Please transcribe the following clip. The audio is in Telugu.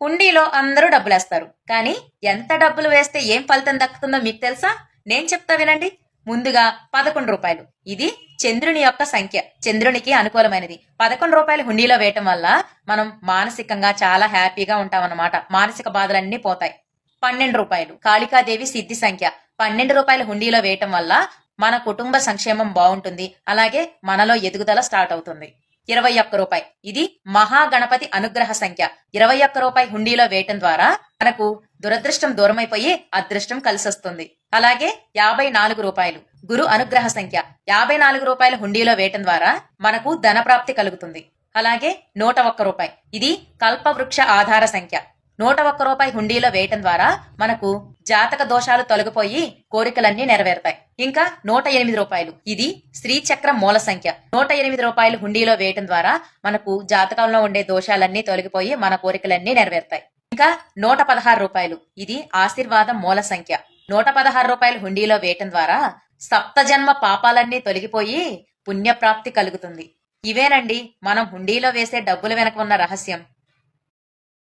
హుండీలో అందరూ డబ్బులేస్తారు. కానీ ఎంత డబ్బులు వేస్తే ఏం ఫలితం దక్కుతుందో మీకు తెలుసా? నేను చెప్తా వినండి. ముందుగా రూ. 11. ఇది చంద్రుని యొక్క సంఖ్య. చంద్రునికి అనుకూలమైనది. రూ. 11 హుండీలో వేయటం వల్ల మనం మానసికంగా చాలా హ్యాపీగా ఉంటామన్నమాట. మానసిక బాధలన్నీ పోతాయి. రూ. 12 కాళికాదేవి సిద్ధి సంఖ్య. రూ. 12 హుండీలో వేయటం వల్ల మన కుటుంబ సంక్షేమం బాగుంటుంది. అలాగే మనలో ఎదుగుదల స్టార్ట్ అవుతుంది. రూ. 21 ఇది మహాగణపతి అనుగ్రహ సంఖ్య. రూ. 21 హుండీలో వేయటం ద్వారా మనకు దురదృష్టం దూరమైపోయి అదృష్టం కలిసొస్తుంది. అలాగే రూ. 54 గురు అనుగ్రహ సంఖ్య. రూ. 54 హుండీలో వేయటం ద్వారా మనకు ధన ప్రాప్తి కలుగుతుంది. అలాగే రూ. 101 ఇది కల్పవృక్ష ఆధార సంఖ్య. రూ. 101 హుండీలో వేయటం ద్వారా మనకు జాతక దోషాలు తొలగిపోయి కోరికలన్నీ నెరవేరుతాయి. ఇంకా రూ. 108 ఇది శ్రీచక్ర మూల సంఖ్య. రూ. 108 హుండీలో వేయటం ద్వారా మనకు జాతకంలో ఉండే దోషాలన్నీ తొలగిపోయి మన కోరికలన్నీ నెరవేరుతాయి. ఇంకా రూ. 116 ఇది ఆశీర్వాదం మూల సంఖ్య. రూ. 116 హుండీలో వేయటం ద్వారా సప్తజన్మ పాపాలన్నీ తొలగిపోయి పుణ్యప్రాప్తి కలుగుతుంది. ఇవేనండి మనం హుండీలో వేసే డబ్బుల వెనక ఉన్న రహస్యం.